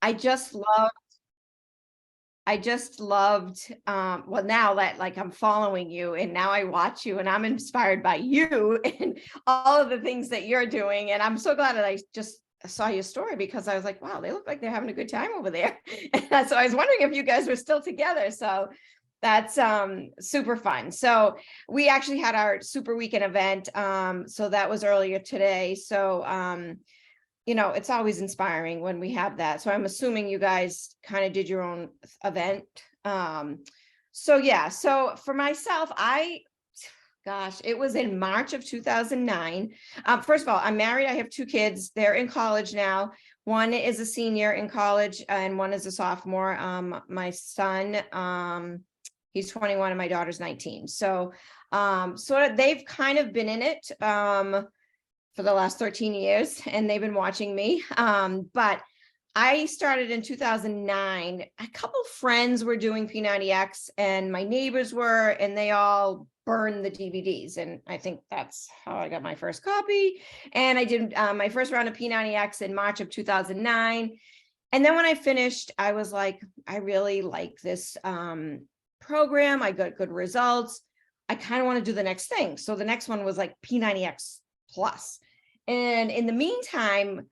I just love I just loved, well, now that like I'm following you and now I watch you and I'm inspired by you and all of the things that you're doing. And I'm so glad that I just saw your story because I was like, wow, they look like they're having a good time over there. And so I was wondering if you guys were still together. So that's super fun. So we actually had our super weekend event. So that was earlier today. So it's always inspiring when we have that. So I'm assuming you guys kind of did your own event. So yeah, so for myself, gosh, it was in March of 2009. First of all, I'm married. I have two kids. They're in college now. One is a senior in college and one is a sophomore. My son, he's 21 and my daughter's 19. So sort of they've kind of been in it. For the last 13 years and they've been watching me. But I started in 2009. A couple friends were doing P90X and my neighbors were, and they all burned the DVDs. And I think that's how I got my first copy. And I did my first round of P90X in March of 2009. And then when I finished, I was like, I really like this program. I got good results. I kind of want to do the next thing. So the next one was like P90X Plus. And in the meantime,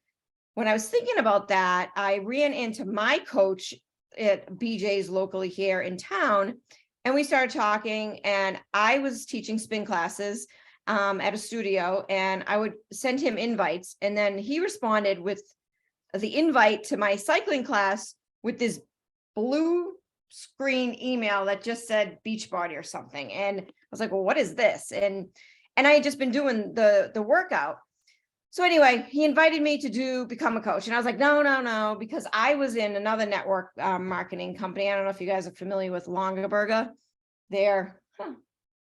when I was thinking about that, I ran into my coach at BJ's locally here in town. And we started talking and I was teaching spin classes at a studio and I would send him invites. And then he responded with the invite to my cycling class with this blue screen email that just said Beachbody or something. And I was like, well, what is this? And I had just been doing the workout. So anyway, he invited me to become a coach. And I was like, no, because I was in another network marketing company. I don't know if you guys are familiar with Longaberger. I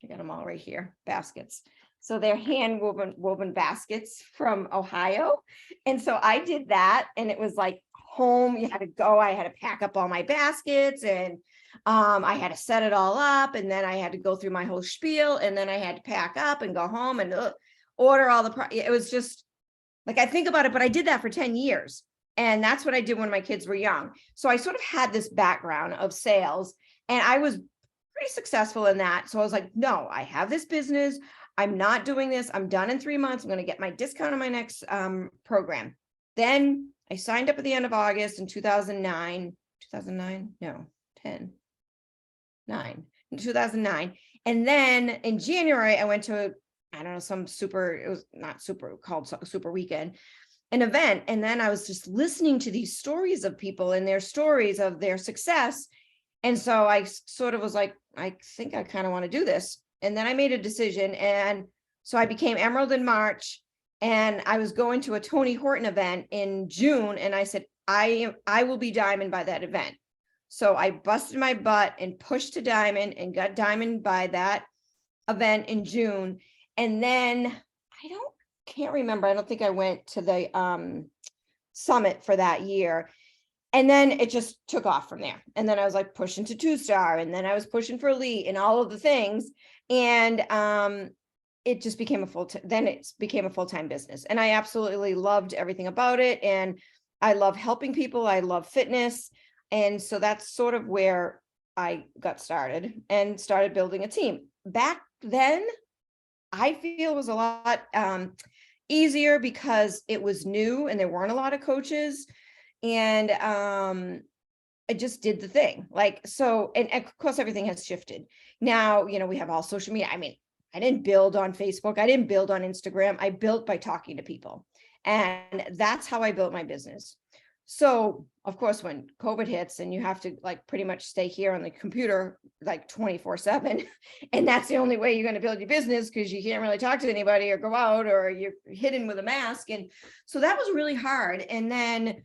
got them all right here, baskets. So they're hand woven baskets from Ohio. And so I did that and it was like home, you had to go, I had to pack up all my baskets and I had to set it all up and then I had to go through my whole spiel and then I had to pack up and go home and order all it was just like, I think about it, but I did that for 10 years. And that's what I did when my kids were young. So I sort of had this background of sales and I was pretty successful in that. So I was like, no, I have this business. I'm not doing this. I'm done in 3 months. I'm going to get my discount on my next program. Then I signed up at the end of August in 2009. No, 2009. And then in January, I went to I don't know, it was not super called Super Weekend, an event. And then I was just listening to these stories of people and their stories of their success. And so I sort of was like, I think I kind of want to do this. And then I made a decision. And so I became Emerald in March and I was going to a Tony Horton event in June. And I said, I will be Diamond by that event. So I busted my butt and pushed to Diamond and got Diamond by that event in June. And then can't remember. I don't think I went to the summit for that year. And then it just took off from there. And then I was like pushing to 2-star and then I was pushing for elite and all of the things. And it just became it became a full-time business. And I absolutely loved everything about it. And I love helping people. I love fitness. And so that's sort of where I got started and started building a team. Back then, I feel it was a lot easier because it was new and there weren't a lot of coaches and I just did the thing and of course everything has shifted now. We have all social media. I mean, I didn't build on Facebook. I didn't build on Instagram. I built by talking to people and that's how I built my business. So of course, when COVID hits and you have to pretty much stay here on the computer 24/7, and that's the only way you're going to build your business because you can't really talk to anybody or go out or you're hidden with a mask. And so that was really hard. And then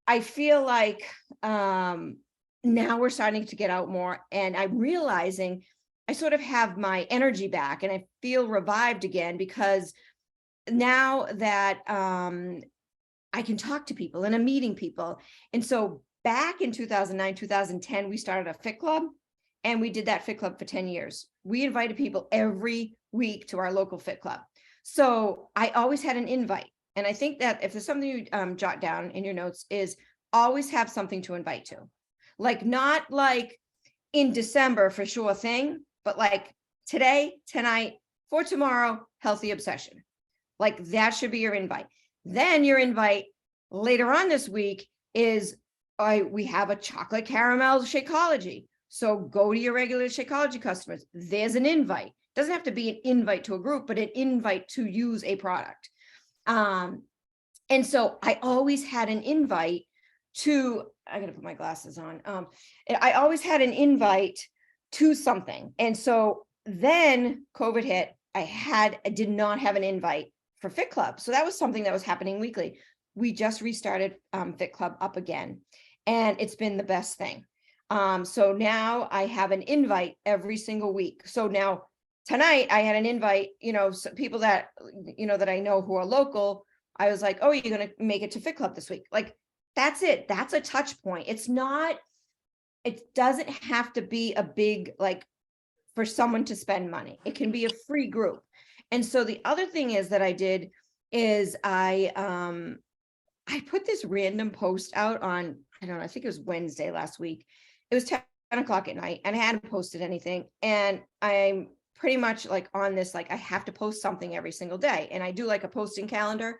I feel like now we're starting to get out more and I'm realizing I sort of have my energy back and I feel revived again because now that I can talk to people and I'm meeting people. And so back in 2009, 2010, we started a fit club and we did that fit club for 10 years. We invited people every week to our local fit club. So I always had an invite. and I think that if there's something you jot down in your notes, is always have something to invite to. Like, not like in December for sure thing, but like today, tonight, for tomorrow, healthy obsession. Like, that should be your invite. Then your invite later on this week is, we have a chocolate caramel Shakeology. So go to your regular Shakeology customers. There's an invite. Doesn't have to be an invite to a group, but an invite to use a product. And so I always had an invite to, I gotta put my glasses on. I always had an invite to something. And so then COVID hit, I did not have an invite for Fit Club. So that was something that was happening weekly. We just restarted Fit Club up again, and it's been the best thing. So now I have an invite every single week. So now tonight I had an invite, people that, that I know who are local. I was like, oh, you're going to make it to Fit Club this week. Like, that's it. That's a touch point. It doesn't have to be a big, like, for someone to spend money. It can be a free group. And so the other thing is that I did is I put this random post out on, I don't know, I think it was Wednesday last week. It was 10 o'clock at night and I hadn't posted anything. And I'm pretty much like on this, like, I have to post something every single day. And I do like a posting calendar.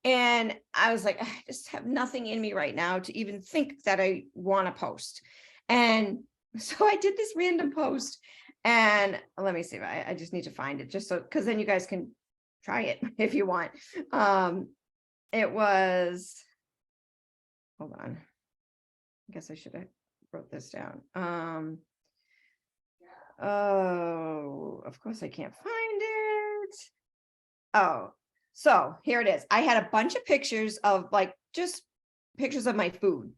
And I was like, I just have nothing in me right now to even think that I want to post. And so I did this random post, and let me see if I just need to find it, just so, because then you guys can try it if you want. It was, hold on. I guess I should have wrote this down. Oh, of course I can't find it. Oh, so here it is. I had a bunch of pictures of, like, just pictures of my food.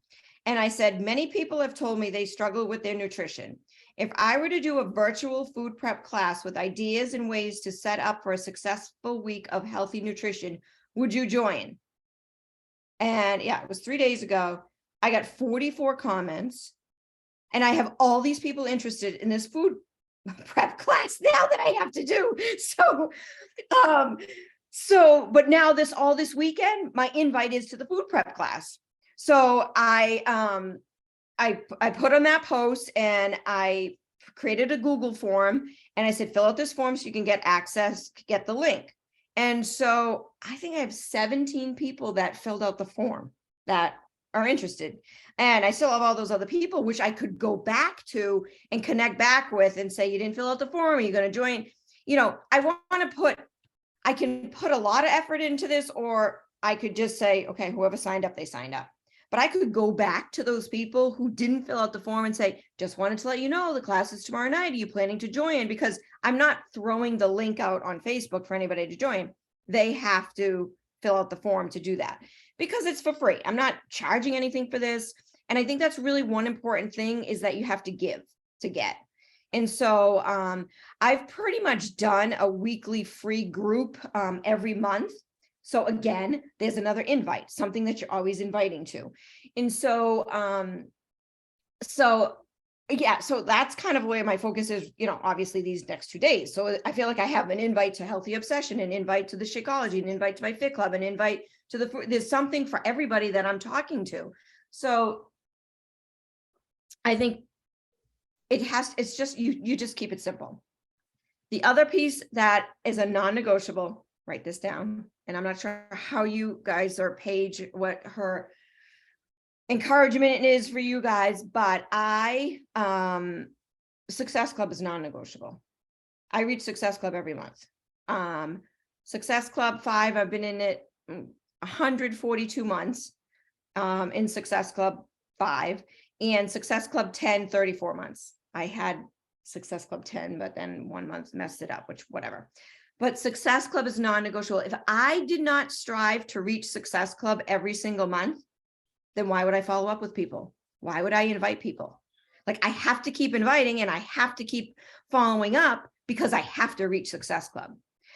And I said, many people have told me they struggle with their nutrition. If I were to do a virtual food prep class with ideas and ways to set up for a successful week of healthy nutrition, would you join? And yeah, it was 3 days ago. I got 44 comments, and I have all these people interested in this food prep class now that I have to do. But now all this weekend, my invite is to the food prep class. So I put on that post, and I created a Google form, and I said, fill out this form so you can get access, get the link. And so I think I have 17 people that filled out the form that are interested. And I still have all those other people, which I could go back to and connect back with and say, you didn't fill out the form, are you going to join? I can put a lot of effort into this, or I could just say, okay, whoever signed up, they signed up. But I could go back to those people who didn't fill out the form and say, just wanted to let you know the class is tomorrow night. Are you planning to join? Because I'm not throwing the link out on Facebook for anybody to join. They have to fill out the form to do that, because it's for free. I'm not charging anything for this. And I think that's really one important thing, is that you have to give to get. And so I've pretty much done a weekly free group every month. So again, there's another invite, something that you're always inviting to. And so, so that's kind of where my focus is, obviously these next 2 days. So I feel like I have an invite to Healthy Obsession, an invite to the Shakeology, an invite to my Fit Club, an invite to there's something for everybody that I'm talking to. So I think it's just, you just keep it simple. The other piece that is a non-negotiable, write this down. And I'm not sure how you guys, or Paige, what her encouragement is for you guys, but Success Club is non-negotiable. I read Success Club every month. Success Club 5, I've been in it 142 months, in Success Club 5, and Success Club 10, 34 months. I had Success Club 10, but then 1 month messed it up, which whatever. But Success Club is non-negotiable. If I did not strive to reach Success Club every single month, then why would I follow up with people? Why would I invite people? Like, I have to keep inviting, and I have to keep following up, because I have to reach Success Club.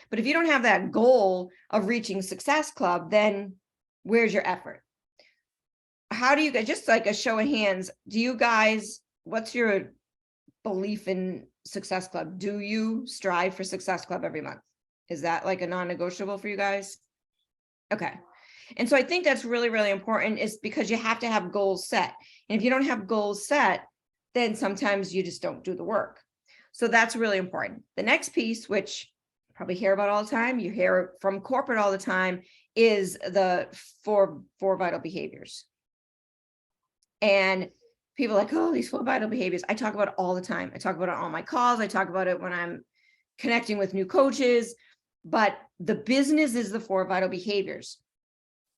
But if you don't have that goal of reaching Success Club, then where's your effort? How do you guys, just like a show of hands, what's your belief in Success Club? Do you strive for Success Club every month? Is that like a non-negotiable for you guys? Okay. And so I think that's really, really important, is because you have to have goals set. And if you don't have goals set, then sometimes you just don't do the work. So that's really important. The next piece, which you probably hear about all the time, you hear it from corporate all the time, is the four vital behaviors. And people are like, oh, these 4 vital behaviors. I talk about it all the time. I talk about it on my calls. I talk about it when I'm connecting with new coaches. But the business is the 4 vital behaviors.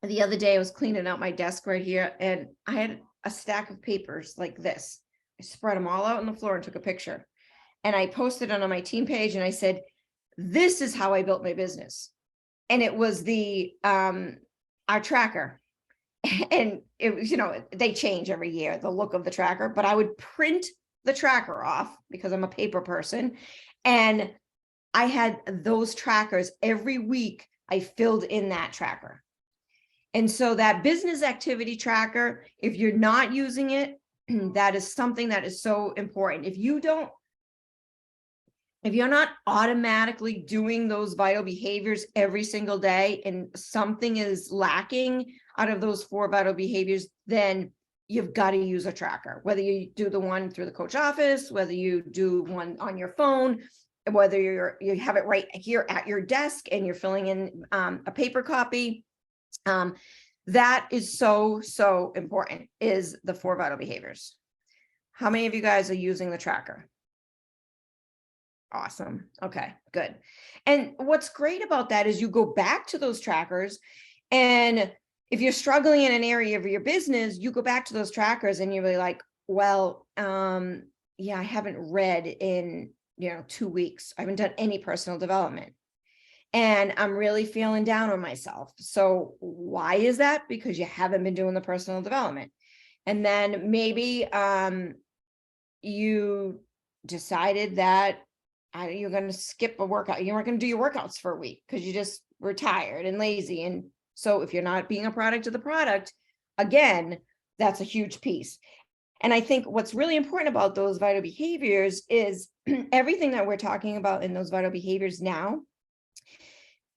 The other day I was cleaning out my desk right here, and I had a stack of papers like this. I spread them all out on the floor and took a picture. And I posted it on my team page, and I said, this is how I built my business. And it was our tracker. And it was, they change every year, the look of the tracker, but I would print the tracker off because I'm a paper person. And I had those trackers every week. I filled in that tracker. And so that business activity tracker, if you're not using it, that is something that is so important. If you're not automatically doing those vital behaviors every single day, and something is lacking out of those 4 vital behaviors, then you've got to use a tracker, whether you do the one through the coach office, whether you do one on your phone, whether you have it right here at your desk and you're filling in a paper copy. That is so important, is the 4 vital behaviors. How many of you guys are using the tracker? Awesome. Okay, good. And what's great about that is you go back to those trackers, and if you're struggling in an area of your business, you go back to those trackers and you're really like, well, yeah, I haven't read in 2 weeks. I haven't done any personal development, and I'm really feeling down on myself. So why is that? Because you haven't been doing the personal development. And then maybe you decided that you're going to skip a workout. You weren't going to do your workouts for a week because you just were tired and lazy. And so if you're not being a product of the product, again, that's a huge piece. And I think what's really important about those vital behaviors is everything that we're talking about in those vital behaviors now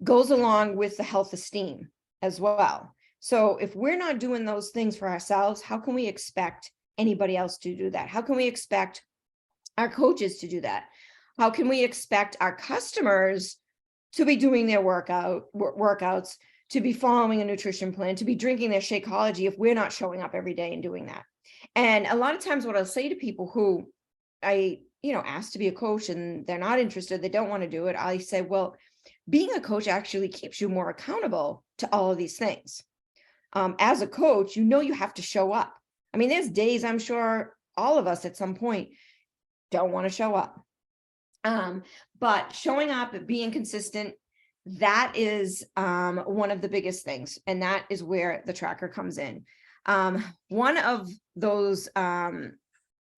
goes along with the health esteem as well. So if we're not doing those things for ourselves, how can we expect anybody else to do that? How can we expect our coaches to do that? How can we expect our customers to be doing their workouts, to be following a nutrition plan, to be drinking their Shakeology if we're not showing up every day and doing that? And a lot of times what I'll say to people who I, ask to be a coach and they're not interested, they don't want to do it, I say, well, being a coach actually keeps you more accountable to all of these things. As a coach, you have to show up. I mean, there's days I'm sure all of us at some point don't want to show up. But showing up, being consistent, that is one of the biggest things. And that is where the tracker comes in. One of those,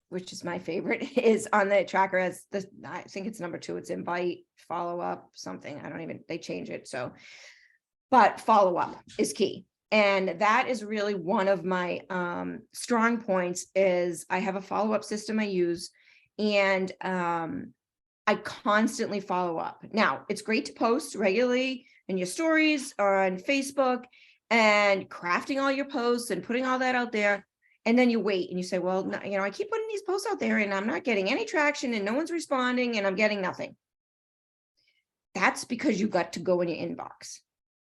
which is my favorite, is on the tracker as I think it's number 2. It's invite, follow up, something. They change it. So, but follow up is key. And that is really one of my strong points. Is I have a follow-up system I use, and I constantly follow up. Now, it's great to post regularly in your stories on Facebook and crafting all your posts and putting all that out there. And then you wait and you say, well, I keep putting these posts out there and I'm not getting any traction and no one's responding and I'm getting nothing. That's because you got to go in your inbox.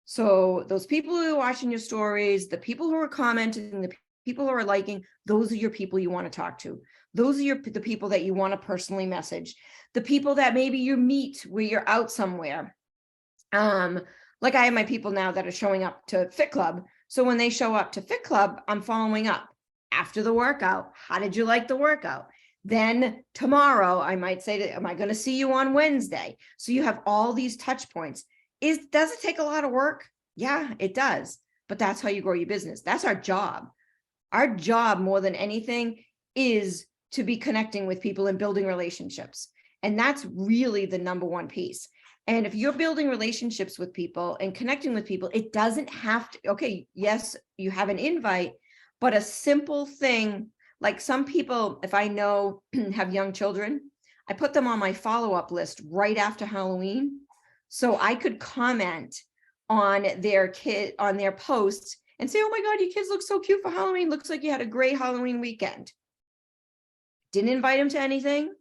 So those people who are watching your stories, the people who are commenting, the people who are liking, those are your people you want to talk to. Those are the people that you want to personally message. The people that maybe you meet where you're out somewhere. Like I have my people now that are showing up to Fit Club. So when they show up to Fit Club, I'm following up after the workout. How did you like the workout? Then tomorrow I might say, am I going to see you on Wednesday? So you have all these touch points. Does it take a lot of work? Yeah, it does. But that's how you grow your business. That's our job. Our job more than anything is to be connecting with people and building relationships. And that's really the number one piece. And if you're building relationships with people and connecting with people, it doesn't have to, okay, yes, you have an invite, but a simple thing, like some people, if I know have young children, I put them on my follow-up list right after Halloween. So I could comment on their posts and say, oh my God, your kids look so cute for Halloween. Looks like you had a great Halloween weekend. Didn't invite them to anything,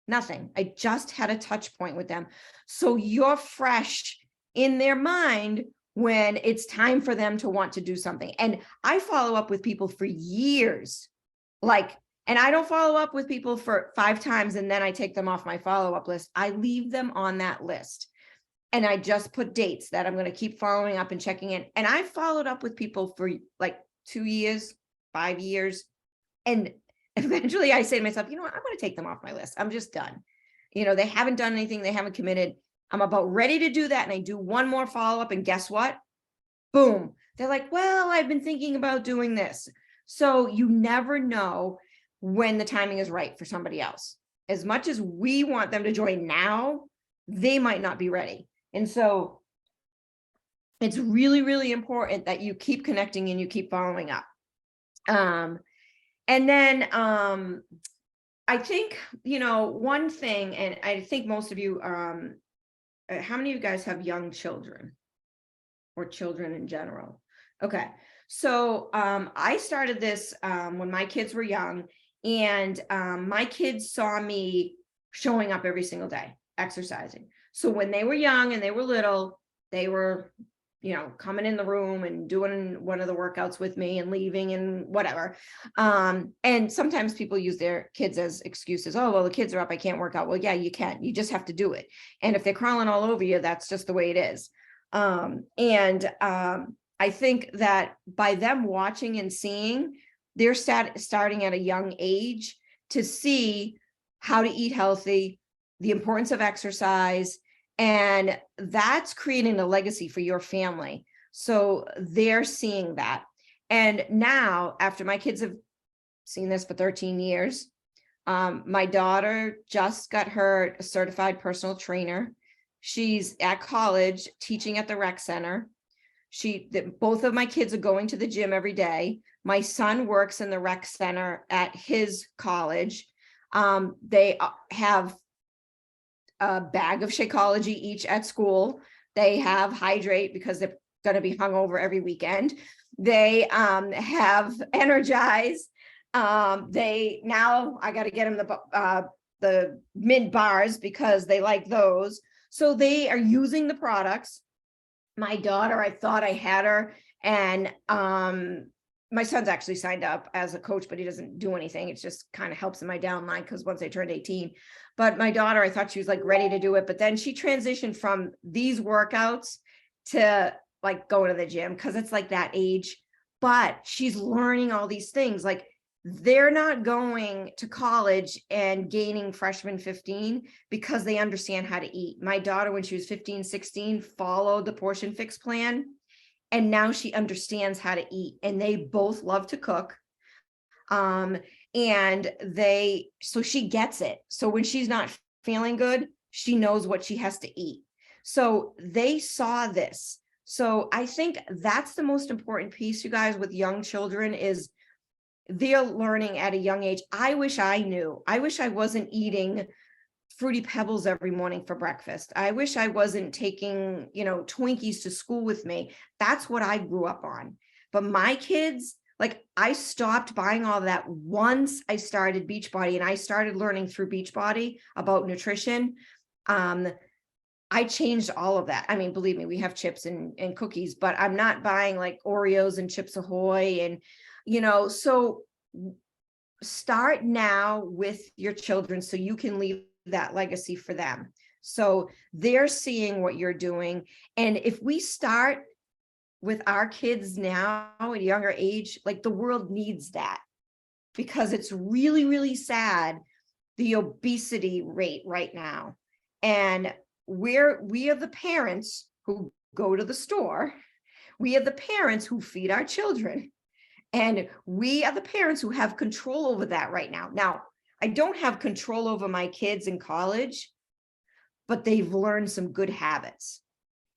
nothing. I just had a touch point with them. So you're fresh in their mind when it's time for them to want to do something. And I follow up with people for years, and I don't follow up with people for 5 times and then I take them off my follow-up list. I leave them on that list. And I just put dates that I'm going to keep following up and checking in. And I followed up with people for like 2 years, 5 years. And eventually I say to myself, you know what, I'm going to take them off my list. I'm just done. They haven't done anything. They haven't committed. I'm about ready to do that. And I do one more follow-up. And guess what? Boom. They're like, well, I've been thinking about doing this. So you never know when the timing is right for somebody else. As much as we want them to join now, they might not be ready. And so it's really, really important that you keep connecting and you keep following up. And then I think, one thing, and I think most of you, how many of you guys have young children or children in general? Okay. So I started this when my kids were young, and my kids saw me showing up every single day, exercising. So when they were young and they were little, they were, coming in the room and doing one of the workouts with me and leaving and whatever. And sometimes people use their kids as excuses. Oh, well, the kids are up, I can't work out. Well, yeah, you can. You just have to do it. And if they're crawling all over you, that's just the way it is. I think that by them watching and seeing, they're starting at a young age to see how to eat healthy, the importance of exercise, and that's creating a legacy for your family. So they're seeing that. And now, after my kids have seen this for 13 years, my daughter just got her a certified personal trainer. She's at college teaching at the rec center. Both of my kids are going to the gym every day. My son works in the rec center at his college. They have a bag of Shakeology each at school. They have Hydrate because they're going to be hungover every weekend. They have Energize. I got to get them the mid bars because they like those. So they are using the products. My daughter, I thought I had her, and my son's actually signed up as a coach, but he doesn't do anything. It just kind of helps in my downline because once they turned 18. But my daughter, I thought she was like ready to do it, but then she transitioned from these workouts to like going to the gym because it's like that age. But she's learning all these things. Like, they're not going to college and gaining freshman 15 because they understand how to eat. My daughter, when she was 15, 16, followed the portion fix plan. And now she understands how to eat, and they both love to cook. So she gets it. So when she's not feeling good, she knows what she has to eat. So they saw this. So I think that's the most important piece, you guys, with young children is they're learning at a young age. I wish I knew. I wish I wasn't eating Fruity Pebbles every morning for breakfast. I wish I wasn't taking, Twinkies to school with me. That's what I grew up on. But my kids, like, I stopped buying all that once I started Beachbody, and I started learning through Beachbody about nutrition. I changed all of that. I mean, believe me, we have chips and cookies, but I'm not buying like Oreos and Chips Ahoy and so start now with your children so you can leave that legacy for them. So they're seeing what you're doing. And if we start with our kids now at a younger age, like, the world needs that, because it's really, really sad, the obesity rate right now. And we are the parents who go to the store. We are the parents who feed our children. And we are the parents who have control over that right now. Now, I don't have control over my kids in college, but they've learned some good habits.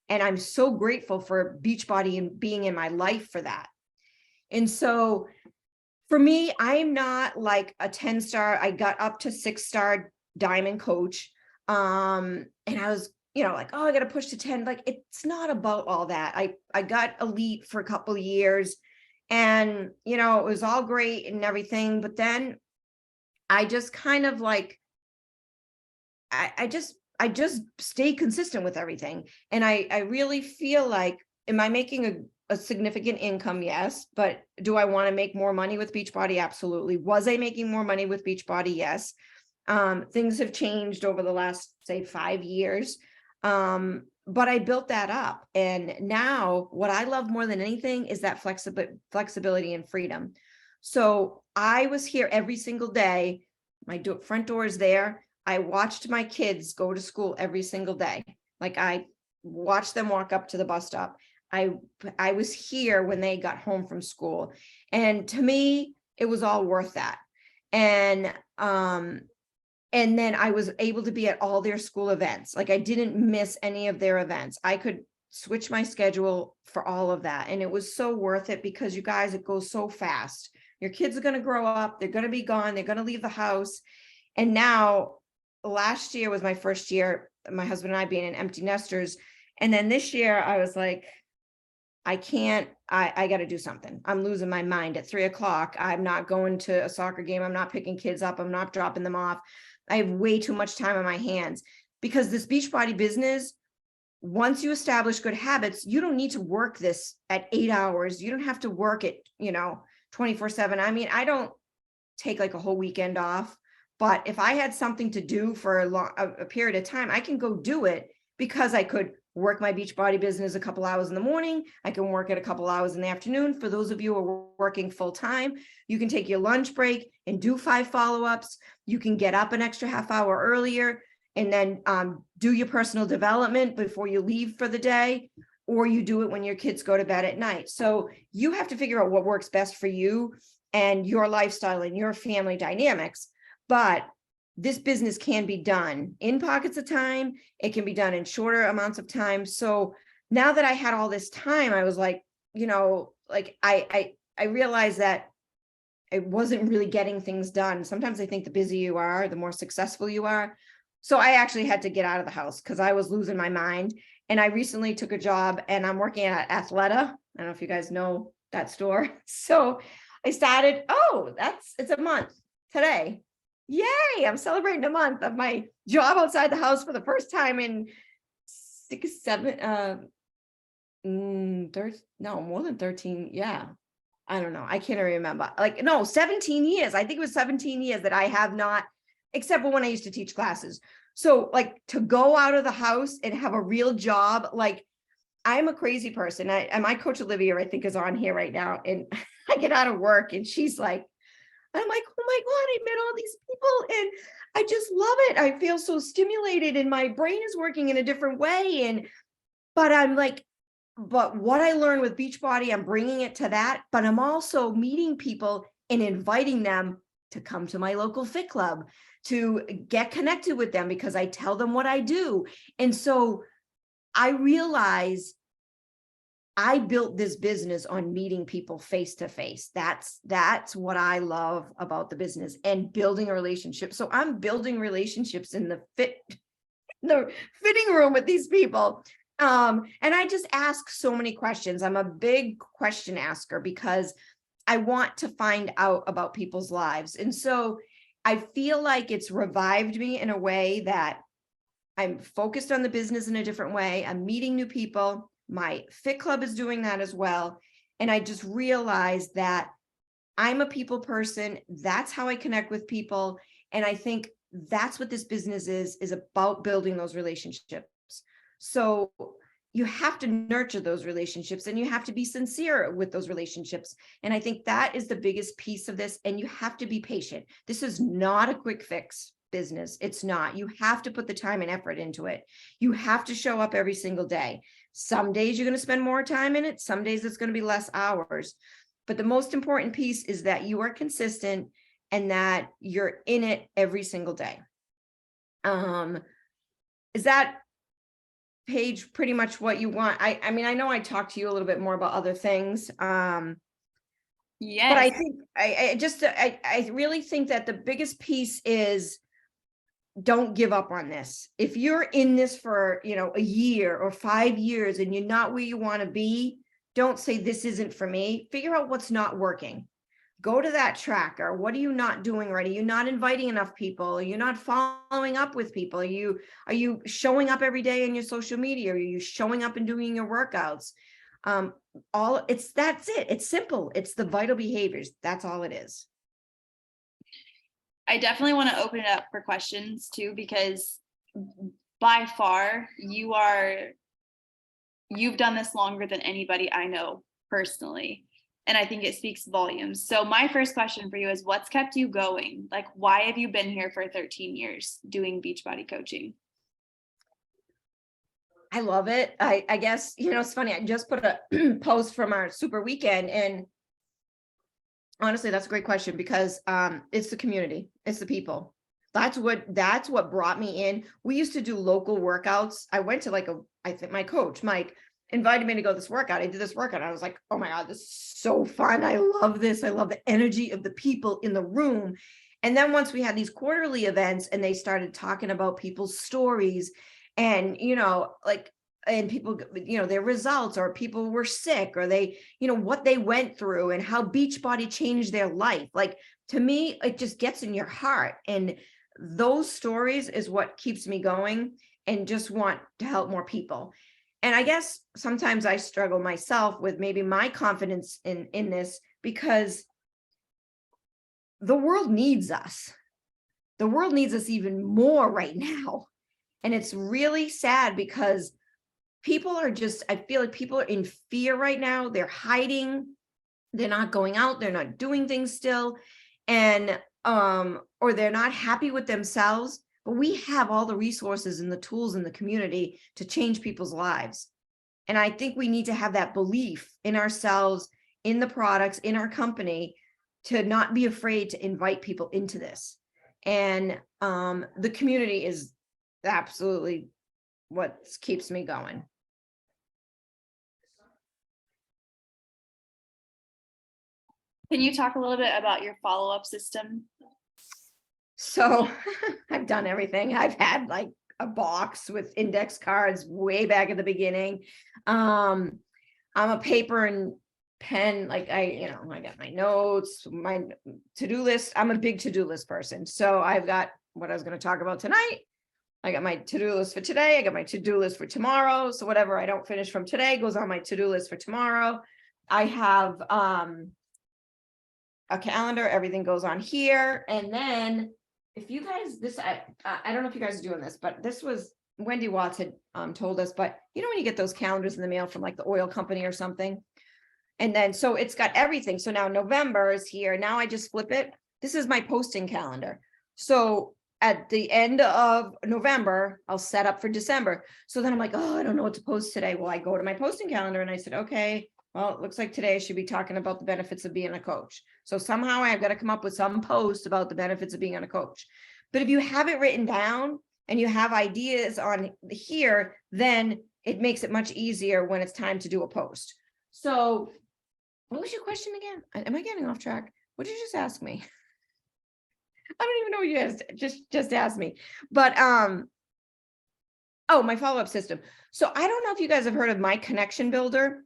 And I'm so grateful for Beachbody and being in my life for that. And so for me, I'm not like a 10-star. I got up to 6-star diamond coach. And I was like, oh, I got to push to 10. Like, it's not about all that. I got elite for a couple of years, and, it was all great and everything. But then I just kind of like, I just stay consistent with everything. And I really feel like, am I making a significant income? Yes. But do I want to make more money with Beachbody? Absolutely. Was I making more money with Beachbody? Yes. Things have changed over the last, say, 5 years. But I built that up. And now what I love more than anything is that flexibility and freedom. So I was here every single day. My front door is there. I watched my kids go to school every single day. Like, I watched them walk up to the bus stop. I was here when they got home from school. And to me, it was all worth that. And then I was able to be at all their school events. Like, I didn't miss any of their events. I could switch my schedule for all of that. And it was so worth it, because, you guys, it goes so fast. Your kids are going to grow up. They're going to be gone. They're going to leave the house. And now, last year was my first year, my husband and I being in empty nesters. And then this year I was like, I got to do something. I'm losing my mind at 3:00. I'm not going to a soccer game. I'm not picking kids up. I'm not dropping them off. I have way too much time on my hands, because this Beachbody business, once you establish good habits, you don't need to work this at 8 hours. You don't have to work it, 24/7. I mean, I don't take like a whole weekend off, but if I had something to do for a period of time, I can go do it, because I could work my Beachbody business a couple hours in the morning. I can work it a couple hours in the afternoon. For those of you who are working full time, you can take your lunch break and do 5 follow-ups. You can get up an extra half hour earlier and then do your personal development before you leave for the day, or you do it when your kids go to bed at night. So you have to figure out what works best for you and your lifestyle and your family dynamics. But this business can be done in pockets of time. It can be done in shorter amounts of time. So now that I had all this time, I was like, I realized that I wasn't really getting things done. Sometimes I think the busier you are, the more successful you are. So I actually had to get out of the house, because I was losing my mind. And I recently took a job, and I'm working at Athleta. I don't know if you guys know that store. So I started, it's a month today. Yay, I'm celebrating a month of my job outside the house for the first time in more than 13. Yeah. I don't know. I can't remember. 17 years. I think it was 17 years that I have not, except for when I used to teach classes. So like, to go out of the house and have a real job, like, I'm a crazy person. And my coach Olivia, I think, is on here right now. And I get out of work and she's like, I'm like, oh my God, I met all these people and I just love it. I feel so stimulated and my brain is working in a different way. But I'm like, but what I learned with Beachbody, I'm bringing it to that, but I'm also meeting people and inviting them to come to my local fit club, to get connected with them, because I tell them what I do. And so I realize I built this business on meeting people face to face. That's what I love about the business, and building a relationship. So I'm building relationships in the fitting room with these people. And I just ask so many questions. I'm a big question asker, because I want to find out about people's lives. And so I feel like it's revived me in a way that I'm focused on the business in a different way. I'm meeting new people. My fit club is doing that as well. And I just realized that I'm a people person. That's how I connect with people. And I think that's what this business is about, building those relationships. So you have to nurture those relationships, and you have to be sincere with those relationships. And I think that is the biggest piece of this. And you have to be patient. This is not a quick fix business. It's not. You have to put the time and effort into it. You have to show up every single day. Some days you're going to spend more time in it. Some days it's going to be less hours. But the most important piece is that you are consistent and that you're in it every single day. Is that page pretty much what you want? I mean, I know I talked to you a little bit more about other things. Yes. But I think I really think that the biggest piece is don't give up on this. If you're in this for, a year or 5 years and you're not where you want to be, don't say this isn't for me. Figure out what's not working. Go to that tracker. What are you not doing right? Are you not inviting enough people? Are you not following up with people? Are you showing up every day in your social media? Are you showing up and doing your workouts? That's it. It's simple. It's the vital behaviors. That's all it is. I definitely want to open it up for questions too, because by far you've done this longer than anybody I know personally. And I think it speaks volumes. So my first question for you is, what's kept you going? Like, why have you been here for 13 years doing BODi coaching? I love it. I guess, it's funny. I just put a post from our super weekend, and honestly, that's a great question, because it's the community, it's the people. That's what brought me in. We used to do local workouts. I went to I think my coach, Mike, invited me to go to this workout. I did this workout. I was like, oh my God, this is so fun. I love this. I love the energy of the people in the room. And then once we had these quarterly events and they started talking about people's stories and, and people, their results, or people were sick, or they, what they went through and how Beachbody changed their life. Like, to me, it just gets in your heart. And those stories is what keeps me going and just want to help more people. And I guess sometimes I struggle myself with maybe my confidence in this, because the world needs us. The world needs us even more right now. And it's really sad, because I feel like people are in fear right now. They're hiding. They're not going out. They're not doing things still. And, or they're not happy with themselves. But we have all the resources and the tools in the community to change people's lives. And I think we need to have that belief in ourselves, in the products, in our company, to not be afraid to invite people into this. And the community is absolutely what keeps me going. Can you talk a little bit about your follow-up system? So I've done everything. I've had like a box with index cards way back at the beginning. I'm a paper and pen, I got my notes, my to-do list. I'm a big to-do list person. So I've got what I was going to talk about tonight. I got my to-do list for today. I got my to-do list for tomorrow. So whatever I don't finish from today goes on my to-do list for tomorrow. I have a calendar. Everything goes on here. And then if you guys, I don't know if you guys are doing this, but this was Wendy Watts had told us, but when you get those calendars in the mail from like the oil company or something, and then, so it's got everything. So now November is here. Now I just flip it. This is my posting calendar. So at the end of November, I'll set up for December. So then I'm like, oh, I don't know what to post today. Well, I go to my posting calendar and I said, okay, well, it looks like today I should be talking about the benefits of being a coach. So somehow I've got to come up with some post about the benefits of being a coach. But if you have it written down and you have ideas on here, then it makes it much easier when it's time to do a post. So what was your question again? Am I getting off track? What did you just ask me? I don't even know what you guys just asked me. But my follow-up system. So I don't know if you guys have heard of my connection builder.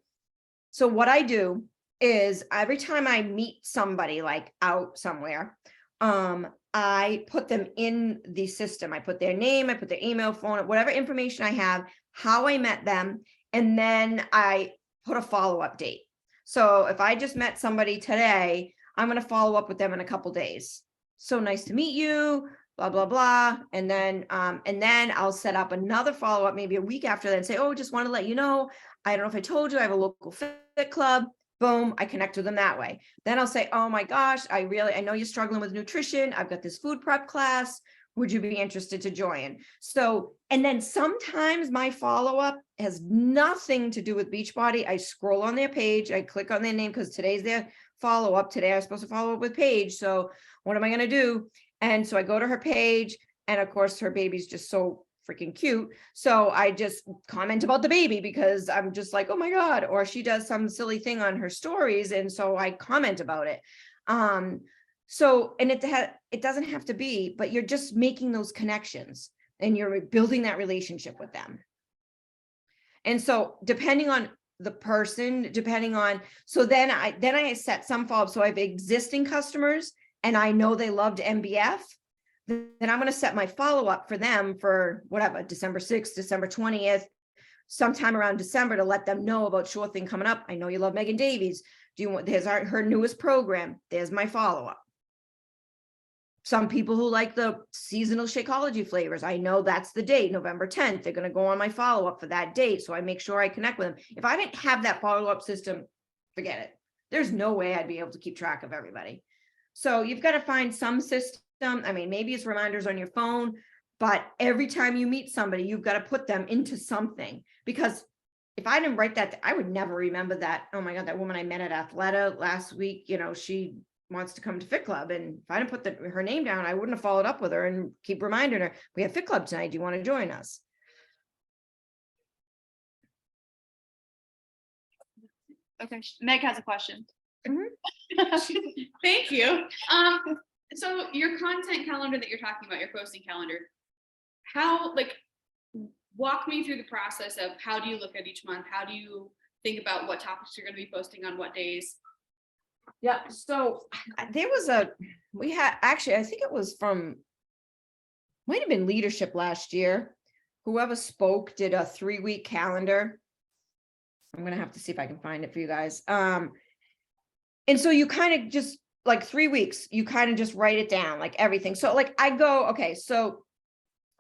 So what I do is every time I meet somebody like out somewhere, I put them in the system. I put their name, I put their email, phone, whatever information I have, how I met them, and then I put a follow-up date. So if I just met somebody today, I'm going to follow up with them in a couple days. So nice to meet you, blah, blah, blah. And then I'll set up another follow-up maybe a week after that and say, oh, just want to let you know, I don't know if I told you, I have a local fit club. Boom, I connect with them that way. Then I'll say, oh my gosh, I know you're struggling with nutrition. I've got this food prep class. Would you be interested to join? So, and then sometimes my follow-up has nothing to do with Beachbody. I scroll on their page. I click on their name because today's their follow-up. Today I was supposed to follow up with Paige. So what am I going to do? And so I go to her page, and of course her baby's just so freaking cute. So I just comment about the baby because I'm just like, oh my God, or she does some silly thing on her stories. And so I comment about it. So, and it doesn't have to be, but you're just making those connections and you're building that relationship with them. And so depending on the person, so then I set some follow-up. So I have existing customers and I know they loved MBF. Then I'm going to set my follow-up for them for whatever, December 6th, December 20th, sometime around December, to let them know about Sure Thing coming up. I know you love Megan Davies. There's her newest program. There's my follow-up. Some people who like the seasonal Shakeology flavors, I know that's the date, November 10th. They're going to go on my follow-up for that date. So I make sure I connect with them. If I didn't have that follow-up system, forget it. There's no way I'd be able to keep track of everybody. So you've got to find some system. I mean, maybe it's reminders on your phone, but every time you meet somebody, you've got to put them into something. Because if I didn't write that, I would never remember that. Oh my God, that woman I met at Athleta last week, she wants to come to Fit Club. And if I didn't put her name down, I wouldn't have followed up with her and keep reminding her, we have Fit Club tonight. Do you want to join us? Okay. Meg has a question. Thank you. So your content calendar that you're talking about, your posting calendar, walk me through the process of how do you look at each month? How do you think about what topics you're going to be posting on what days? Yeah. So there was I think it was might have been leadership last year. Whoever spoke did a 3-week calendar. I'm going to have to see if I can find it for you guys. And so you kind of just like 3 weeks, you kind of just write it down, like everything. So like I go, okay, so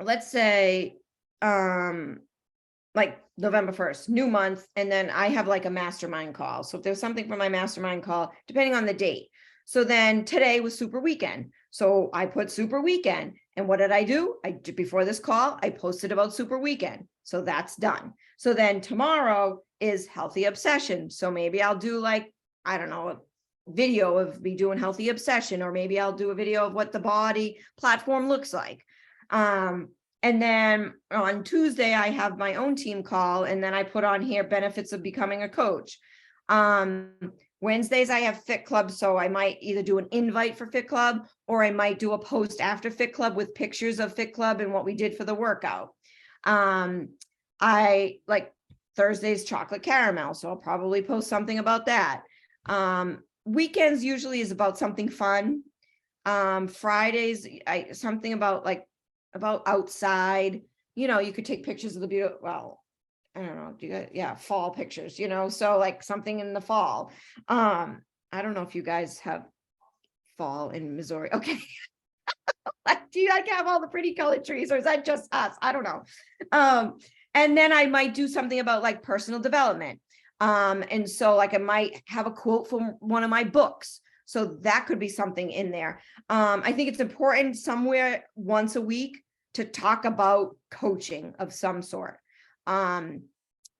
let's say, like November 1st, new month. And then I have like a mastermind call. So if there's something for my mastermind call, depending on the date. So then today was Super Weekend. So I put Super Weekend. And what did I do? Before this call, I posted about Super Weekend. So that's done. So then tomorrow is Healthy Obsession. So maybe I'll do like, I don't know, a video of me doing Healthy Obsession, or maybe I'll do a video of what the BODi platform looks like. And then on Tuesday, I have my own team call, and then I put on here benefits of becoming a coach. Wednesdays, I have Fit Club. So I might either do an invite for Fit Club, or I might do a post after Fit Club with pictures of Fit Club and what we did for the workout. I like Thursday's chocolate caramel. So I'll probably post something about that. Weekends usually is about something fun. Fridays, something about outside, you could take pictures of the beautiful, well, I don't know, fall pictures, so like something in the fall. I don't know if you guys have fall in Missouri. Okay. Do you like have all the pretty colored trees, or is that just us? I don't know. And then I might do something about like personal development. And so like I might have a quote from one of my books. So that could be something in there. I think it's important somewhere once a week to talk about coaching of some sort. And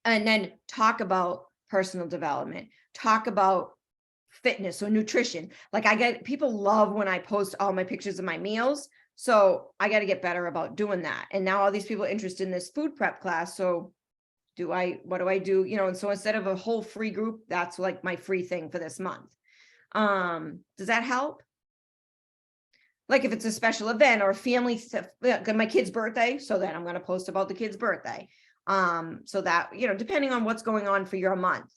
then talk about personal development, talk about fitness or nutrition. Like people love when I post all my pictures of my meals. So I got to get better about doing that. And now all these people are interested in this food prep class. So what do I do? And so instead of a whole free group, that's like my free thing for this month. Does that help? Like if it's a special event or family, my kid's birthday, so then I'm going to post about the kid's birthday. So that, depending on what's going on for your month.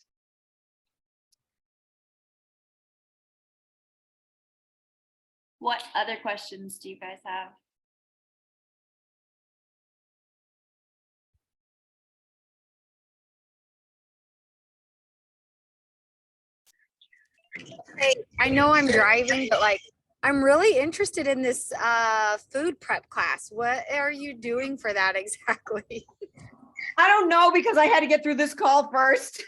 What other questions do you guys have? Hey, I know I'm driving, but I'm really interested in this food prep class. What are you doing for that exactly? I don't know, because I had to get through this call first.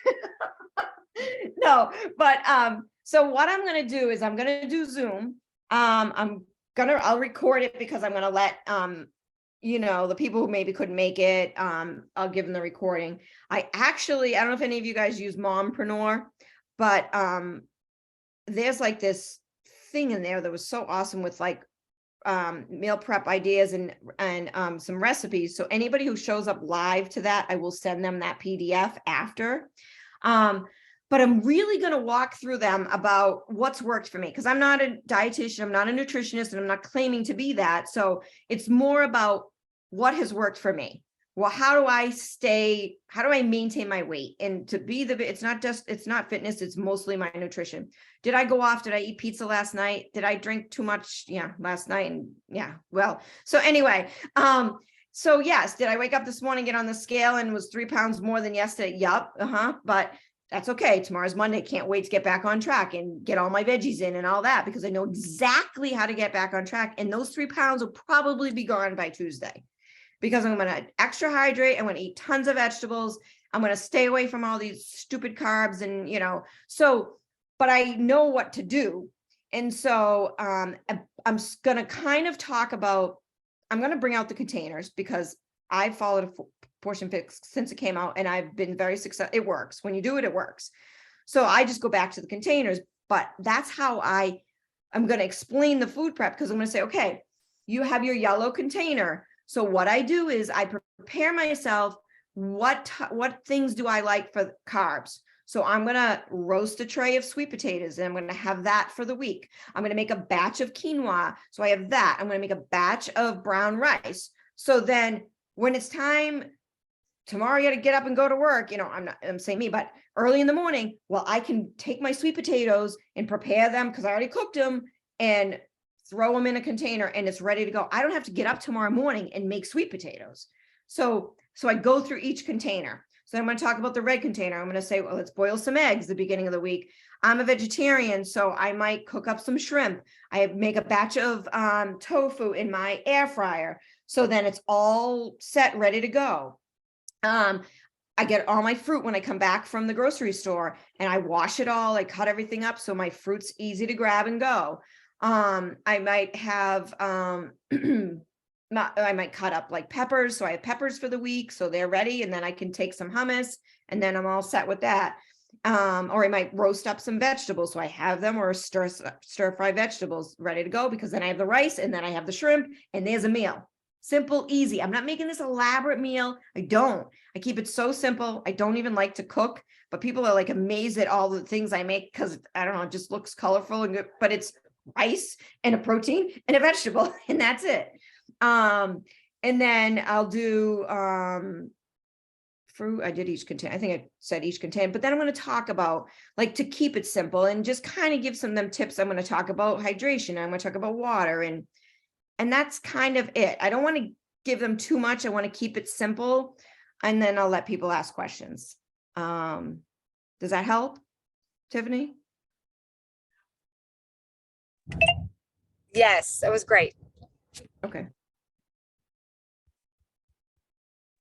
No, but so what I'm going to do is I'm going to do Zoom. I'll record it because I'm going to let the people who maybe couldn't make it, I'll give them the recording. I don't know if any of you guys use Mompreneur, but there's like this thing in there that was so awesome with like meal prep ideas and some recipes. So anybody who shows up live to that, I will send them that PDF after. but I'm really going to walk through them about what's worked for me, because I'm not a dietitian, I'm not a nutritionist, and I'm not claiming to be that. So it's more about what has worked for me. Well, how do I maintain my weight? And to be it's not fitness, it's mostly my nutrition. Did I go off? Did I eat pizza last night? Did I drink too much? Yeah, last night. And yeah, well, so anyway, so yes, did I wake up this morning, get on the scale and was 3 pounds more than yesterday? Yup. But that's okay. Tomorrow's Monday. Can't wait to get back on track and get all my veggies in and all that, because I know exactly how to get back on track. And those 3 pounds will probably be gone by Tuesday, because I'm going to extra hydrate. I'm going to eat tons of vegetables. I'm going to stay away from all these stupid carbs and, but I know what to do. And so I'm going to kind of talk about, I'm going to bring out the containers, because I've followed a portion fix since it came out, and I've been very successful. It works. When you do it, it works. So I just go back to the containers, but that's how I'm going to explain the food prep, because I'm going to say, okay, you have your yellow container. So what I do is I prepare myself. What things do I like for carbs? So I'm going to roast a tray of sweet potatoes, and I'm going to have that for the week. I'm going to make a batch of quinoa. So I have that. I'm going to make a batch of brown rice. So then when it's time tomorrow, you got to get up and go to work. I'm saying me, but early in the morning, well, I can take my sweet potatoes and prepare them, because I already cooked them, and throw them in a container, and it's ready to go. I don't have to get up tomorrow morning and make sweet potatoes. So I go through each container. So I'm going to talk about the red container. I'm going to say, well, let's boil some eggs the beginning of the week. I'm a vegetarian, so I might cook up some shrimp. I make a batch of tofu in my air fryer. So then it's all set, ready to go. I get all my fruit when I come back from the grocery store, and I wash it all. I cut everything up so my fruit's easy to grab and go. I might have, I might cut up like peppers. So I have peppers for the week, so they're ready. And then I can take some hummus, and then I'm all set with that. Or I might roast up some vegetables. So I have them, or stir fry vegetables ready to go, because then I have the rice, and then I have the shrimp, and there's a meal. Simple, easy. I'm not making this elaborate meal. I keep it so simple. I don't even like to cook, but people are like amazed at all the things I make, because I don't know, it just looks colorful and good, but it's rice and a protein and a vegetable, and that's it. And then I'll do fruit. I did each contain. I think I said each contain, but then I'm going to talk about, like, to keep it simple and just kind of give some of them tips. I'm going to talk about hydration. I'm going to talk about water, and that's kind of it. I don't want to give them too much. I want to keep it simple, and then I'll let people ask questions. Does that help, Tiffany? Yes, that was great. Okay.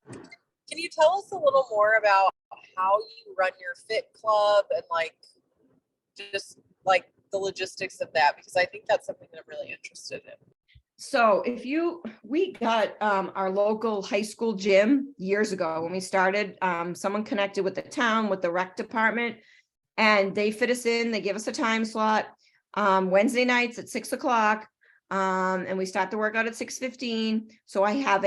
Can you tell us a little more about how you run your fit club, and just the logistics of that? Because I think that's something that I'm really interested in. So we got our local high school gym years ago when we started. Someone connected with the town, with the rec department, and they fit us in. They give us a time slot, Wednesday nights at 6 o'clock. And we start the workout at 6:15. So I have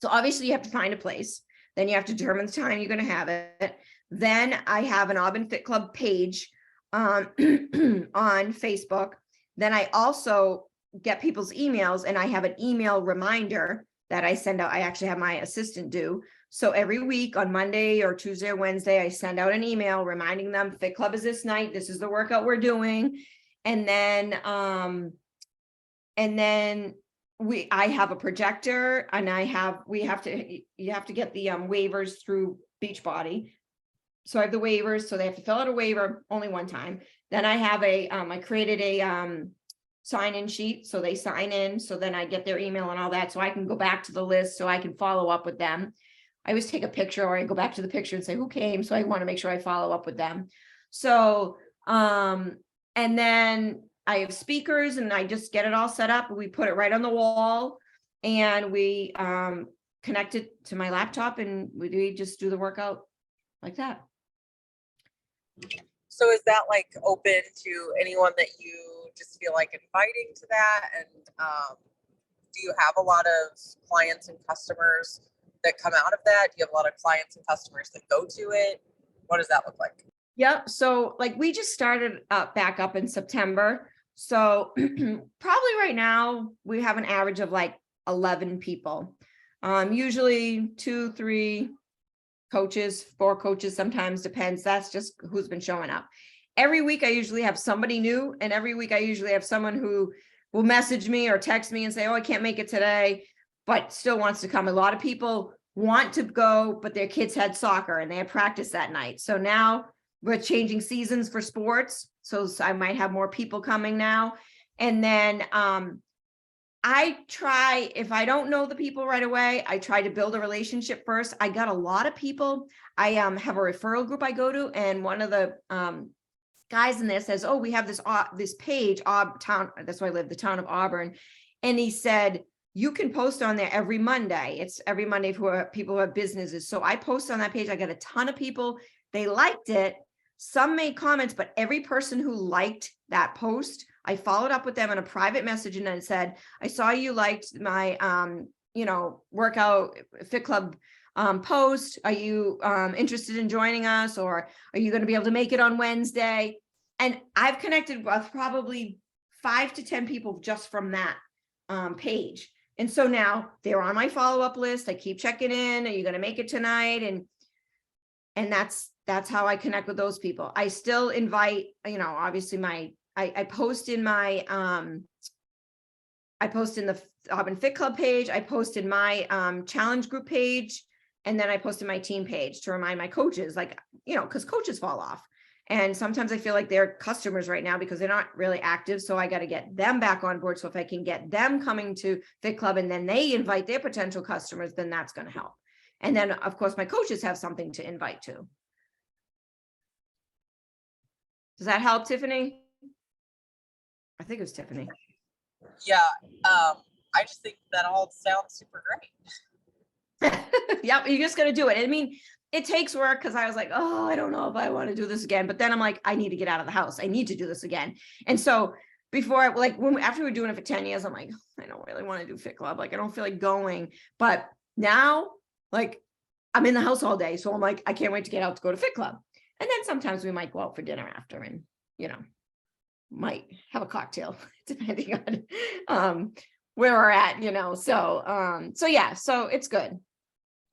so obviously you have to find a place. Then you have to determine the time you're going to have it. Then I have an Auburn Fit Club page on Facebook. Then I also get people's emails, and I have an email reminder that I send out. I actually have my assistant do. So every week on Monday or Tuesday or Wednesday, I send out an email reminding them Fit Club is this night. This is the workout we're doing. And then I have a projector, and you have to get the waivers through BODi. So I have the waivers, so they have to fill out a waiver only one time. Then I have I created a sign-in sheet, so they sign in. So then I get their email and all that, so I can go back to the list, so I can follow up with them. I always take a picture, or I go back to the picture and say who came. So I want to make sure I follow up with them. So, and then I have speakers, and I just get it all set up. We put it right on the wall, and we connect it to my laptop, and we just do the workout like that. So is that open to anyone that you just feel like inviting to that? And do you have a lot of clients and customers that come out of that? Do you have a lot of clients and customers that go to it? What does that look like? Yep. So like we just started back up in September. So probably right now we have an average of like 11 people. Usually 2, 3 coaches, 4 coaches, sometimes depends. That's just who's been showing up. Every week I usually have somebody new, and every week I usually have someone who will message me or text me and say, oh, I can't make it today, but still wants to come. A lot of people want to go, but their kids had soccer and they had practice that night. So now we're changing seasons for sports. So I might have more people coming now. And then I try, if I don't know the people right away, I try to build a relationship first. I got a lot of people. I have a referral group I go to, and one of the guys in there says, oh, we have this page, town, that's where I live, the town of Auburn. And he said, you can post on there every Monday. It's every Monday for people who have businesses. So I post on that page. I got a ton of people. They liked it. Some made comments, but every person who liked that post, I followed up with them in a private message and I said, I saw you liked my, workout fit club post. Are you interested in joining us, or are you going to be able to make it on Wednesday? And I've connected with probably 5 to 10 people just from that page. And so now they're on my follow-up list. I keep checking in. Are you going to make it tonight? And that's how I connect with those people. I still invite, obviously I post in my, I post in the Auburn Fit Club page. I post in my challenge group page. And then I post in my team page to remind my coaches, because coaches fall off. And sometimes I feel like they're customers right now because they're not really active. So I got to get them back on board. So if I can get them coming to Fit Club and then they invite their potential customers, then that's going to help. And then, of course, my coaches have something to invite to. Does that help, Tiffany? I think it was Tiffany. Yeah. I just think that all sounds super great. Yep, you're just going to do it. I mean, it takes work because I was like, oh, I don't know if I want to do this again. But then I'm like, I need to get out of the house. I need to do this again. And so before, after we were doing it for 10 years, I'm like, I don't really want to do Fit Club. Like, I don't feel like going. But now, I'm in the house all day. So I'm like, I can't wait to get out to go to Fit Club. And then sometimes we might go out for dinner after and, might have a cocktail depending on where we're at, So yeah, so it's good.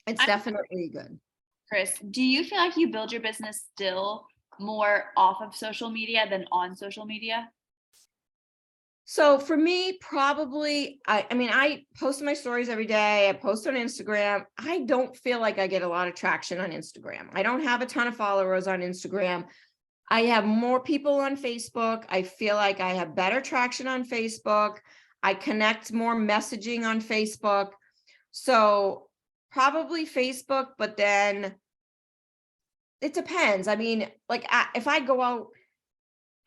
It's definitely good. Kris, do you feel like you build your business still more off of social media than on social media? So for me, probably, I post my stories every day. I post on Instagram. I don't feel like I get a lot of traction on Instagram. I don't have a ton of followers on Instagram. I have more people on Facebook. I feel like I have better traction on Facebook. I connect more messaging on Facebook. So probably Facebook, but then it depends. I mean, if I go out,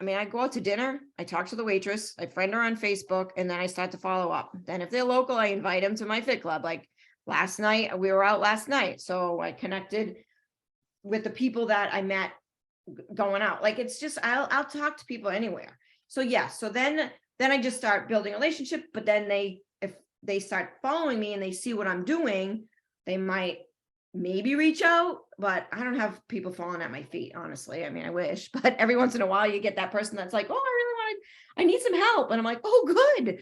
I go out to dinner, I talk to the waitress, I friend her on Facebook, and then I start to follow up. Then if they're local, I invite them to my Fit Club. Like last night, we were out last night. So I connected with the people that I met going out. It's just, I'll talk to people anywhere. So yeah, so then I just start building a relationship, but then if they start following me and they see what I'm doing, they might maybe reach out, but I don't have people falling at my feet, honestly. I wish, but every once in a while you get that person that's like, oh, I need some help. And I'm like, oh, good.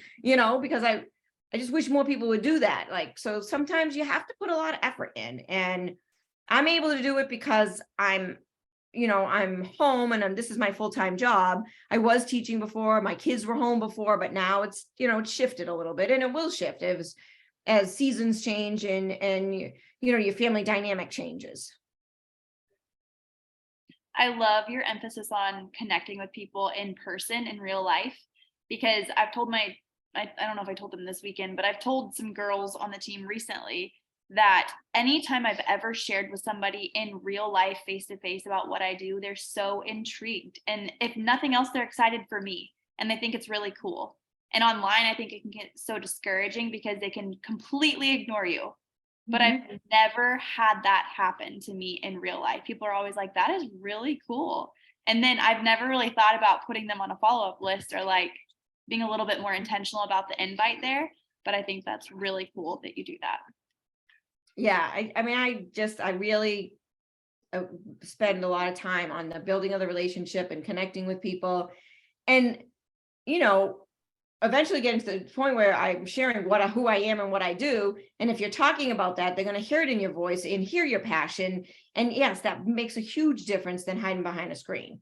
Because I just wish more people would do that. So sometimes you have to put a lot of effort in, and I'm able to do it because I'm home and this is my full-time job. I was teaching before, my kids were home before, but now it's, it's shifted a little bit, and it will shift as seasons change and your family dynamic changes. I love your emphasis on connecting with people in person in real life, because I've told I don't know if I told them this weekend, but I've told some girls on the team recently that anytime I've ever shared with somebody in real life, face to face, about what I do, they're so intrigued. And if nothing else, they're excited for me and they think it's really cool. And online, I think it can get so discouraging because they can completely ignore you. But I've never had that happen to me in real life. People are always like, that is really cool. And then I've never really thought about putting them on a follow-up list or being a little bit more intentional about the invite there. But I think that's really cool that you do that. Yeah, I really spend a lot of time on the building of the relationship and connecting with people. And, you know, eventually getting to the point where I'm sharing who I am and what I do. And if you're talking about that, they're going to hear it in your voice and hear your passion. And yes, that makes a huge difference than hiding behind a screen.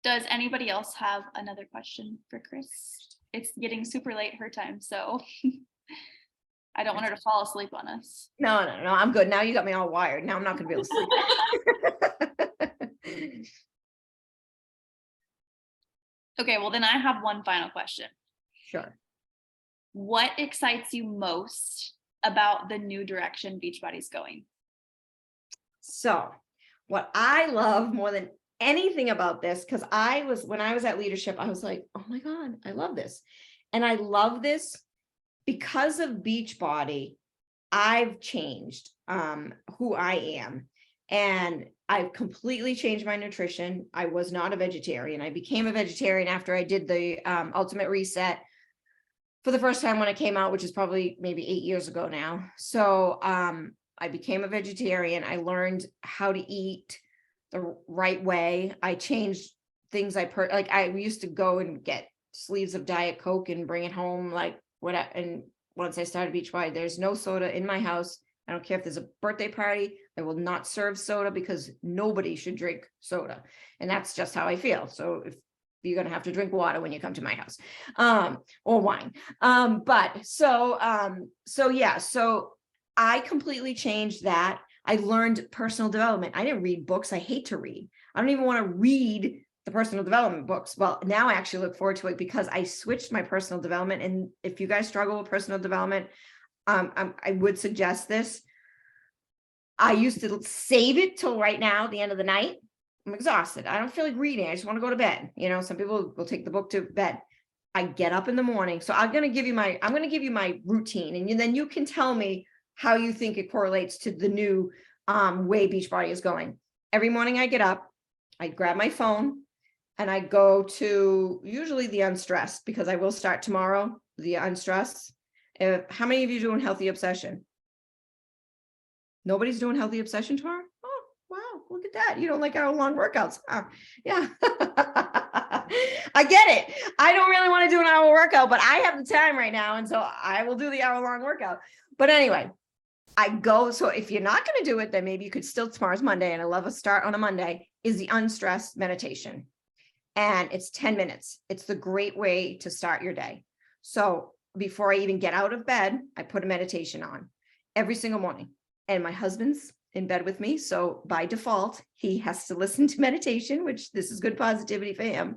Does anybody else have another question for Kris? It's getting super late her time, so I don't want her to fall asleep on us. No, I'm good. Now you got me all wired. Now I'm not going to be able to sleep. Okay, well then I have one final question. Sure. What excites you most about the new direction Beachbody's going? So what I love more than anything about this, because when I was at leadership, I was like, oh my God, I love this. And I love this because of Beachbody. I've changed who I am. And I've completely changed my nutrition. I was not a vegetarian. I became a vegetarian after I did the Ultimate Reset for the first time when it came out, which is probably maybe 8 years ago now. So I became a vegetarian. I learned how to eat the right way. I changed things like I used to go and get sleeves of Diet Coke and bring it home, like whatever. And once I started Beachbody, there's no soda in my house. I don't care if there's a birthday party, I will not serve soda because nobody should drink soda. And that's just how I feel. So if you're going to have to drink water when you come to my house, or wine. So I completely changed that. I learned personal development. I didn't read books. I hate to read. I don't even want to read the personal development books. Well, now I actually look forward to it because I switched my personal development. And if you guys struggle with personal development, I would suggest this. I used to save it till right now, the end of the night. I'm exhausted. I don't feel like reading. I just want to go to bed. You know, some people will take the book to bed. I get up in the morning. So I'm going to give you my routine, and then you can tell me how you think it correlates to the new way Beachbody is going. Every morning I get up, I grab my phone, and I go to usually the unstressed, because I will start tomorrow, the unstressed. How many of you doing Healthy Obsession? Nobody's doing Healthy Obsession tomorrow? Oh, wow, look at that. You don't like hour-long workouts. Huh? Yeah. I get it. I don't really want to do an hour workout, but I have the time right now. And so I will do the hour-long workout. But anyway, I go. So if you're not going to do it, then maybe you could still, tomorrow's Monday, and I love a start on a Monday, is the unstressed meditation. And it's 10 minutes. It's the great way to start your day. So before I even get out of bed, I put a meditation on every single morning. And my husband's in bed with me. So by default, he has to listen to meditation, which this is good positivity for him.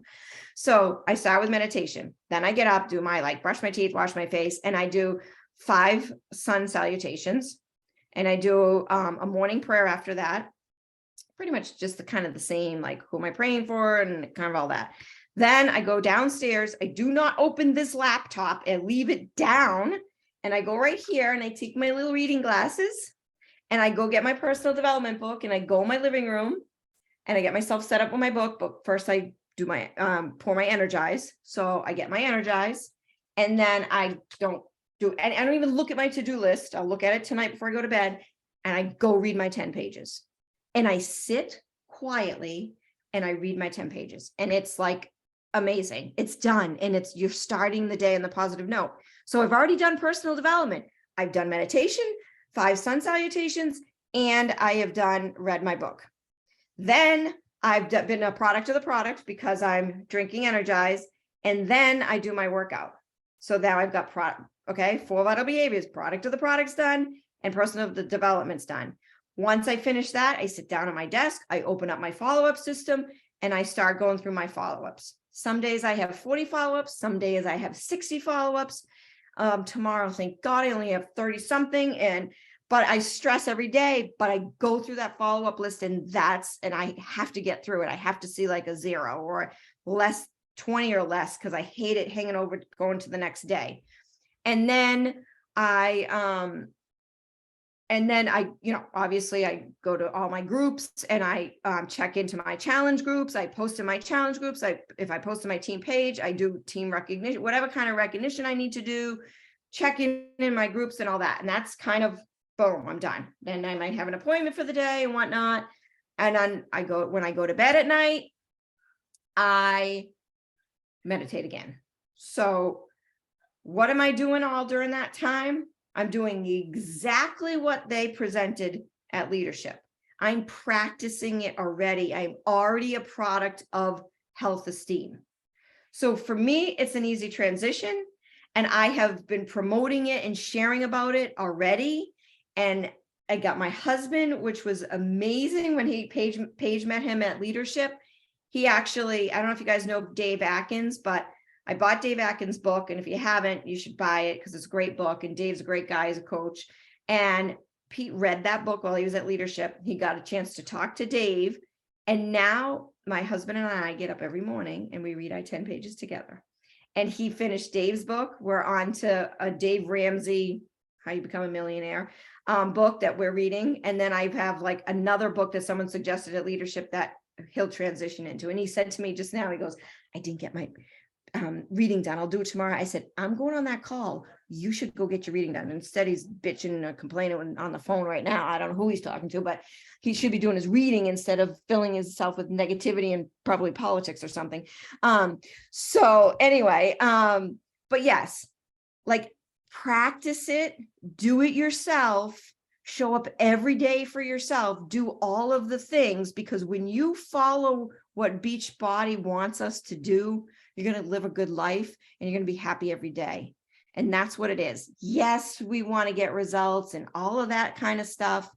So I start with meditation. Then I get up, do my brush my teeth, wash my face, and I do 5 sun salutations. And I do a morning prayer after that. Pretty much just the same, like who am I praying for and kind of all that. Then I go downstairs. I do not open this laptop and leave it down. And I go right here and I take my little reading glasses and I go get my personal development book and I go in my living room and I get myself set up with my book. But first I do my, pour my Energize. So I get my Energize, and then I don't even look at my to-do list. I'll look at it tonight before I go to bed, and I go read my 10 pages and I sit quietly and I read my 10 pages, and it's like amazing. It's done. And you're starting the day on the positive note. So I've already done personal development. I've done meditation, 5 sun salutations, and I have read my book. Then I've been a product of the product because I'm drinking Energize, and then I do my workout. So now I've got 4 vital behaviors, product of the product's done, and personal development's done. Once I finish that, I sit down at my desk, I open up my follow-up system, and I start going through my follow-ups. Some days I have 40 follow-ups, some days I have 60 follow-ups. Tomorrow, thank God, I only have 30 something, but I stress every day, but I go through that follow-up list, and I have to get through it. I have to see like a 0 or less, 20 or less, because I hate it hanging over going to the next day. And then obviously I go to all my groups and I check into my challenge groups. I post in my challenge groups. If I post to my team page, I do team recognition, whatever kind of recognition I need to do, check in my groups and all that. And that's kind of boom, I'm done. Then I might have an appointment for the day and whatnot. And then when I go to bed at night, I meditate again. So what am I doing all during that time? I'm doing exactly what they presented at leadership. I'm practicing it already. I'm already a product of health esteem. So for me, it's an easy transition. And I have been promoting it and sharing about it already. And I got my husband, which was amazing when Paige met him at leadership. He actually, I don't know if you guys know Dave Atkins, but I bought Dave Atkins' book. And if you haven't, you should buy it because it's a great book. And Dave's a great guy. He's a coach. And Pete read that book while he was at leadership. He got a chance to talk to Dave. And now my husband and I get up every morning and we read our 10 pages together. And he finished Dave's book. We're on to a Dave Ramsey, How You Become a Millionaire book that we're reading. And then I have like another book that someone suggested at leadership that he'll transition into. And he said to me just now, he goes, I didn't get my reading done. I'll do it tomorrow. I said, I'm going on that call. You should go get your reading done. Instead, he's bitching or complaining on the phone right now. I don't know who he's talking to, but he should be doing his reading instead of filling himself with negativity and probably politics or something. So anyway, but yes, like practice it, do it yourself, show up every day for yourself, do all of the things, because when you follow what BODi wants us to do, you're going to live a good life and you're going to be happy every day. And that's what it is. Yes, we want to get results and all of that kind of stuff,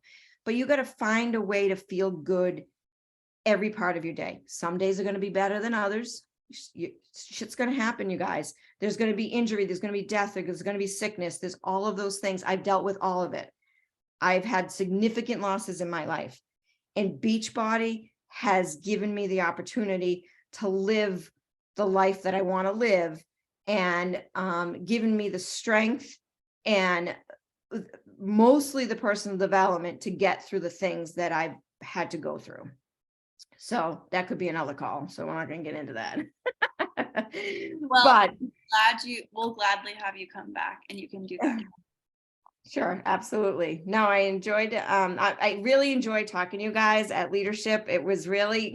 but you got to find a way to feel good every part of your day. Some days are going to be better than others. Shit's going to happen, you guys. There's going to be injury. There's going to be death. There's going to be sickness. There's all of those things. I've dealt with all of it. I've had significant losses in my life, and BODi has given me the opportunity to live the life that I want to live, and given me the strength and mostly the personal development to get through the things that I've had to go through. So that could be another call. So we're not going to get into that. Well, but we'll gladly have you come back and you can do that. Sure, absolutely. No, I enjoyed, I really enjoyed talking to you guys at leadership. It was really,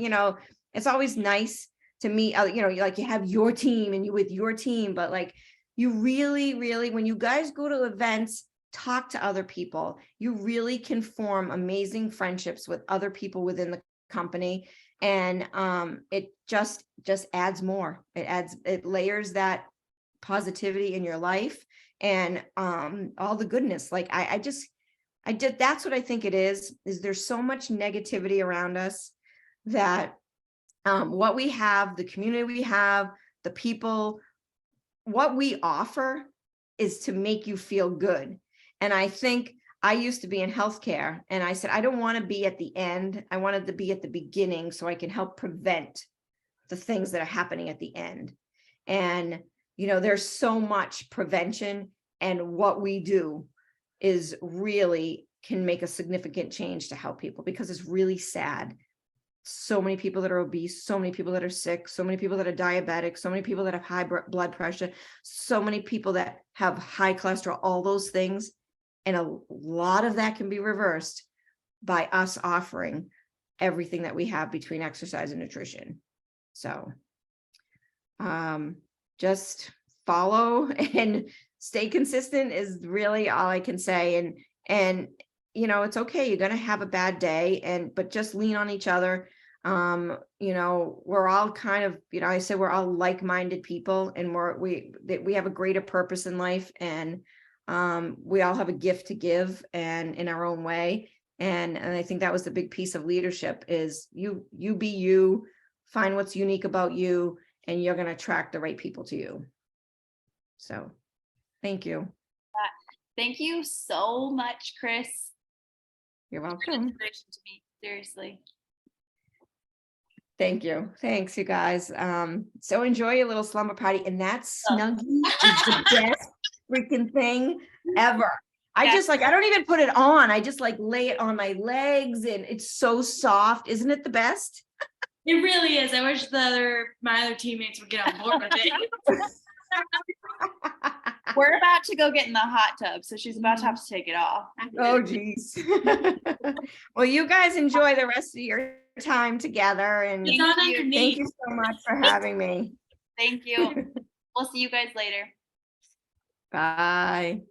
it's always nice to meet, like you have your team and you with your team, but like you really, really, when you guys go to events, talk to other people, you really can form amazing friendships with other people within the company. And it just adds more. It layers that positivity in your life and all the goodness. Like that's what I think it is there's so much negativity around us that what we have, the community we have, the people, what we offer is to make you feel good. And I think I used to be in healthcare and I said, I don't want to be at the end. I wanted to be at the beginning so I can help prevent the things that are happening at the end. And, there's so much prevention, and what we do is really can make a significant change to help people, because it's really sad. So many people that are obese, so many people that are sick, so many people that are diabetic, so many people that have high blood pressure, so many people that have high cholesterol, all those things. And a lot of that can be reversed by us offering everything that we have between exercise and nutrition. So just follow and stay consistent is really all I can say. And it's okay. You're going to have a bad day, but just lean on each other. We're all kind of, I say we're all like-minded people, and we have a greater purpose in life, and we all have a gift to give, and in our own way. And I think that was the big piece of leadership is you be you, find what's unique about you, and you're going to attract the right people to you. So thank you. Thank you so much, Kris. You're welcome. You're an inspiration to me, seriously. Thank you. Thanks, you guys. So enjoy your little slumber party. And that Snuggie is the best freaking thing ever. I don't even put it on. I just lay it on my legs, and it's so soft. Isn't it the best? It really is. I wish my other teammates would get on board with it. We're about to go get in the hot tub, so she's about to have to take it off. Oh, geez. Well, you guys enjoy the rest of your time together, and It's not on your thank knee. you so much for having me. Thank you. We'll see you guys later. Bye.